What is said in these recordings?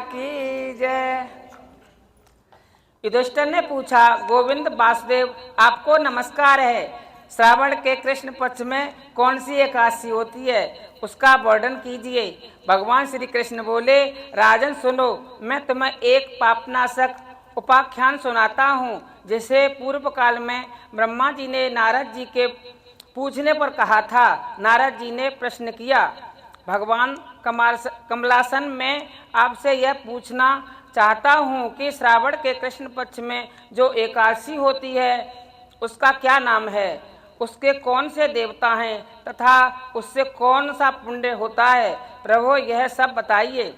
की जय। युधिष्ठिर ने पूछा, गोविंद वासुदेव आपको नमस्कार है। श्रावण के कृष्ण पक्ष में कौन सी एकादशी होती है, उसका वर्णन कीजिए। भगवान श्री कृष्ण बोले, राजन सुनो, मैं तुम्हें एक पापनाशक उपाख्यान सुनाता हूँ, जिसे पूर्व काल में ब्रह्मा जी ने नारद जी के पूछने पर कहा था। नारद जी ने प्रश्न किया, भगवान कमलासन, मैं आपसे यह पूछना चाहता हूँ कि श्रावण के कृष्ण पक्ष में जो एकादशी होती है उसका क्या नाम है, उसके कौन से देवता हैं तथा उससे कौन सा पुण्य होता है, प्रभु यह सब बताइए।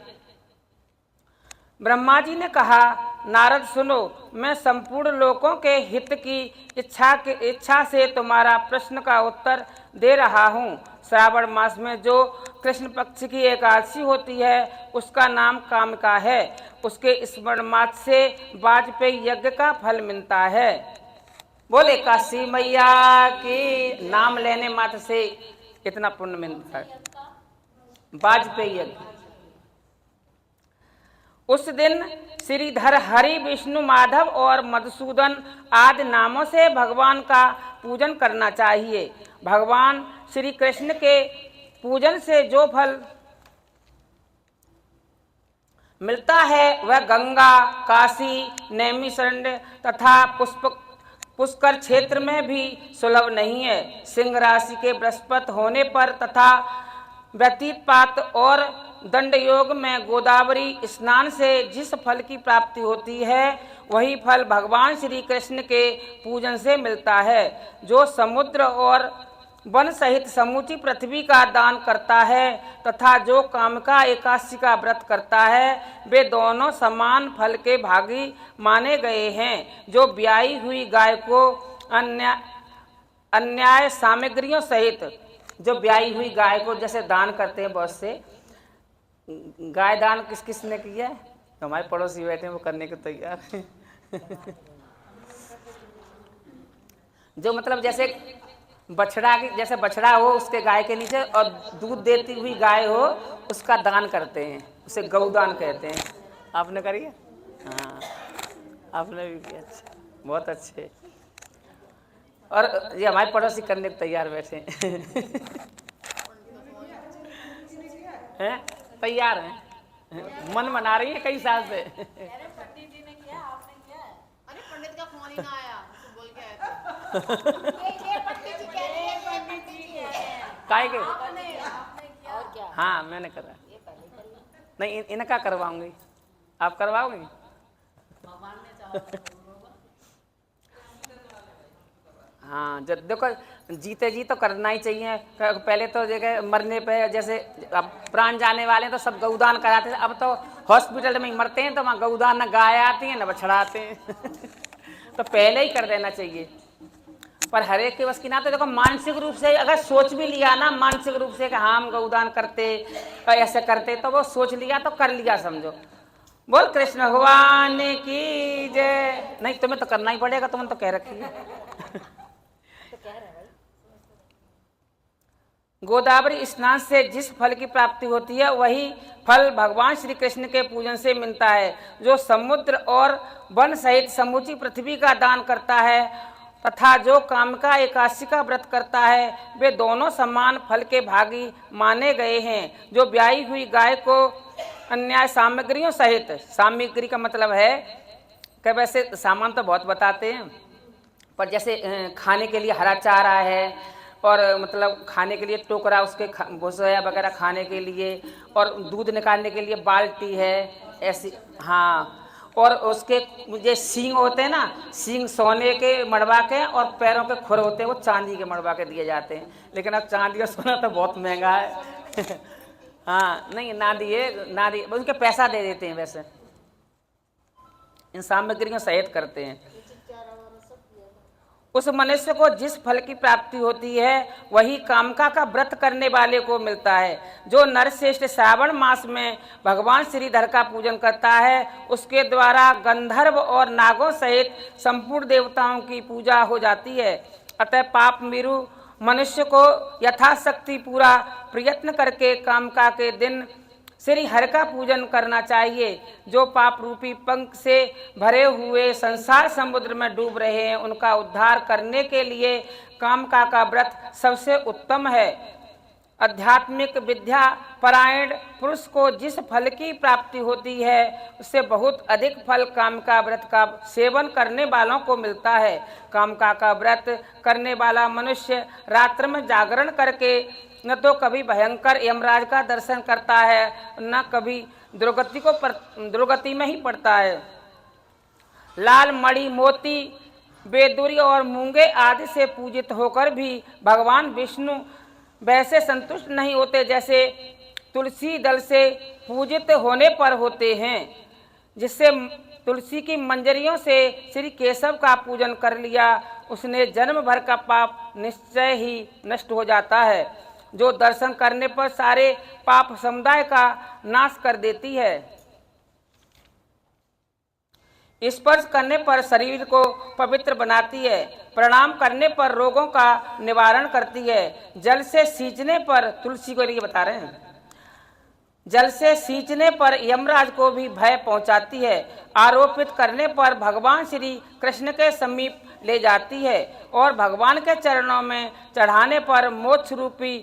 ब्रह्मा जी ने कहा, नारद सुनो, मैं संपूर्ण लोकों के हित की इच्छा से तुम्हारा प्रश्न का उत्तर दे रहा हूँ। श्रावण मास में जो कृष्ण पक्ष की एकादशी होती है उसका नाम कामिका है। उसके स्मरण मात्र से वाजपेयी यज्ञ का फल मिलता है। बोले काशी मैया की, नाम लेने मात्र से इतना पुण्य मिलता है। वाजपेयी यज्ञ। उस दिन श्रीधर, हरि, विष्णु, माधव और मधुसूदन आदि नामों से भगवान का पूजन करना चाहिए। भगवान श्री कृष्ण के पूजन से जो फल मिलता है वह गंगा, काशी, नैमिषारण्य तथा पुष्कर क्षेत्र में भी सुलभ नहीं है। सिंह राशि के बृहस्पति होने पर तथा व्यतीतपात और दंड योग में गोदावरी स्नान से जिस फल की प्राप्ति होती है वही फल भगवान श्री कृष्ण के पूजन से मिलता है। जो समुद्र और वन सहित समूची पृथ्वी का दान करता है तथा जो कामिका एकादशी का व्रत करता है वे दोनों समान फल के भागी माने गए हैं। जो ब्याई हुई गाय को अन्याय सामग्रियों सहित, जो ब्याई हुई गाय को जैसे दान करते हैं, बहुत से गाय दान किस किस ने किया है, तो हमारे पड़ोसी बैठे हैं वो करने को तैयार हैं। जो मतलब जैसे बछड़ा की, जैसे बछड़ा हो उसके गाय के नीचे और दूध देती हुई गाय हो उसका दान करते हैं, उसे गौदान कहते हैं। आपने करी है? हाँ, आपने भी किया। अच्छा, बहुत अच्छे। और ये हमारे पड़ोसी करने को तैयार बैठे हैं। तैयार हैं, मन मना रही है कई साल से। पंडित जी ने किया, आपने किया? अरे पंडित का फोन ही ना आया, बोल के आए थे। ये पंडित जी कह रहे हैं, ये पंडित जी है। काहे के? आपने किया? और क्या? हाँ, मैंने करा। नहीं, इनका करवाऊंगी। आप करवाओगे? भगवान ने चाहा। हाँ, जब देखो जीते जी तो करना ही चाहिए। पहले तो जगह मरने पे जैसे अब प्राण जाने वाले तो सब गौदान कराते थे, अब तो हॉस्पिटल में ही मरते हैं तो वहाँ गौदान न गाय आती हैं न बछड़ा आते हैं। तो पहले ही कर देना चाहिए। पर हर एक के बस की ना, तो देखो मानसिक रूप से अगर सोच भी लिया ना, मानसिक रूप से कि हाँ हम गौदान करते ऐसे करते, तो वो सोच लिया तो कर लिया समझो। बोल कृष्ण भगवान की जय। नहीं तुम्हें तो करना ही पड़ेगा, तुमने तो कह रखी है। गोदावरी स्नान से जिस फल की प्राप्ति होती है वही फल भगवान श्री कृष्ण के पूजन से मिलता है। जो समुद्र और वन सहित समूची पृथ्वी का दान करता है तथा जो कामिका एकादशी का व्रत करता है वे दोनों समान फल के भागी माने गए हैं। जो ब्याई हुई गाय को अन्याय सामग्रियों सहित, सामग्री का मतलब है कि वैसे सामान तो बहुत बताते हैं, पर जैसे खाने के लिए हरा चारा है और मतलब खाने के लिए टोकरा, उसके भूसा वगैरह खाने के लिए, और दूध निकालने के लिए बाल्टी है ऐसी। हाँ, और उसके जो सींग होते हैं ना, सींग सोने के मड़वा के, और पैरों के खुर होते हैं वो चांदी के मड़वा के दिए जाते हैं। लेकिन अब चांदी और सोना तो बहुत महंगा है। हाँ, नहीं ना दिए उनके पैसा दे देते हैं। वैसे इन सामग्रियों सहित करते हैं। उस मनुष्य को जिस फल की प्राप्ति होती है वही कामिका का व्रत करने वाले को मिलता है। जो नरश्रेष्ठ श्रावण मास में भगवान श्रीधर का पूजन करता है उसके द्वारा गंधर्व और नागों सहित संपूर्ण देवताओं की पूजा हो जाती है। अतः पाप मीरु मनुष्य को यथाशक्ति पूरा प्रयत्न करके कामिका के दिन श्री हरि का पूजन करना चाहिए। जो पाप रूपी पंख से भरे हुए संसार समुद्र में डूब रहे हैं, उनका उद्धार करने के लिए कामका का व्रत सबसे उत्तम है। आध्यात्मिक विद्या परायण पुरुष को जिस फल की प्राप्ति होती है, उससे बहुत अधिक फल कामका व्रत का सेवन करने वालों को मिलता है। कामका का व्रत करने वाला मनुष्य रात्र में जागरण करके न तो कभी भयंकर यमराज का दर्शन करता है, न कभी दुर्गति में ही पड़ता है। लाल मणि, मोती, बेदुरी और मूंगे आदि से पूजित होकर भी भगवान विष्णु वैसे संतुष्ट नहीं होते जैसे तुलसी दल से पूजित होने पर होते हैं। जिससे तुलसी की मंजरियों से श्री केशव का पूजन कर लिया, उसने जन्म भर का पाप निश्चय ही नष्ट हो जाता है। जो दर्शन करने पर सारे पाप समुदाय का नाश कर देती है। स्पर्श करने पर शरीर को पवित्र बनाती है। प्रणाम करने पर रोगों का निवारण करती है। जल से सींचने पर, तुलसी को ये बता रहे हैं, जल से सींचने पर यमराज को भी भय पहुंचाती है। आरोपित करने पर भगवान श्री कृष्ण के समीप ले जाती है और भगवान के चरणों में चढ़ाने पर मोक्ष रूपी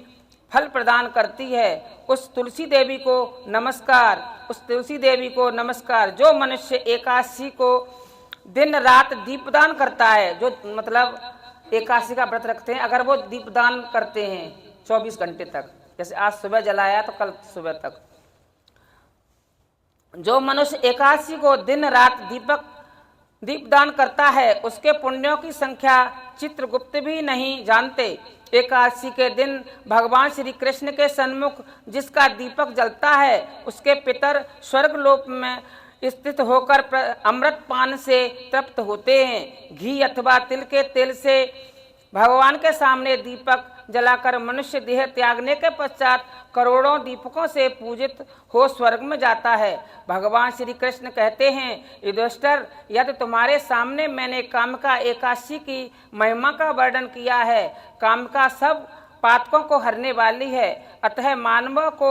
फल प्रदान करती है। उस तुलसी देवी को नमस्कार, उस तुलसी देवी को नमस्कार। जो मनुष्य एकादशी को दिन रात दीपदान करता है, जो मतलब एकादशी का व्रत रखते हैं, अगर वो दीपदान करते हैं 24 घंटे तक, जैसे आज सुबह जलाया तो कल सुबह तक, जो मनुष्य एकादशी को दिन रात दीपदान करता है, उसके पुण्यों की संख्या चित्रगुप्त भी नहीं जानते। एकादशी के दिन भगवान श्री कृष्ण के सन्मुख जिसका दीपक जलता है, उसके पितर स्वर्गलोक में स्थित होकर अमृत पान से तृप्त होते हैं। घी अथवा तिल के तेल से भगवान के सामने दीपक जलाकर मनुष्य देह त्यागने के पश्चात करोड़ों दीपकों से पूजित हो स्वर्ग में जाता है। भगवान श्री कृष्ण कहते हैं, युधिष्ठिर, यदि तुम्हारे सामने मैंने कामका एकादशी की महिमा का वर्णन किया है। कामका सब पातकों को हरने वाली है, अतः मानव को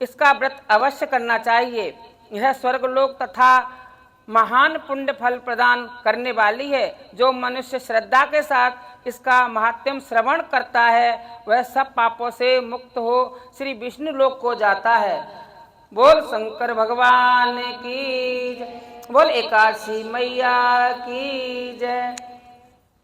इसका व्रत अवश्य करना चाहिए। यह स्वर्गलोक तथा महान पुण्य फल प्रदान करने वाली है। जो मनुष्य श्रद्धा के साथ इसका महात्म्य श्रवण करता है, वह सब पापों से मुक्त हो श्री विष्णु लोक को जाता है। बोल शंकर भगवान की जय, बोल एकादशी मैया की जय।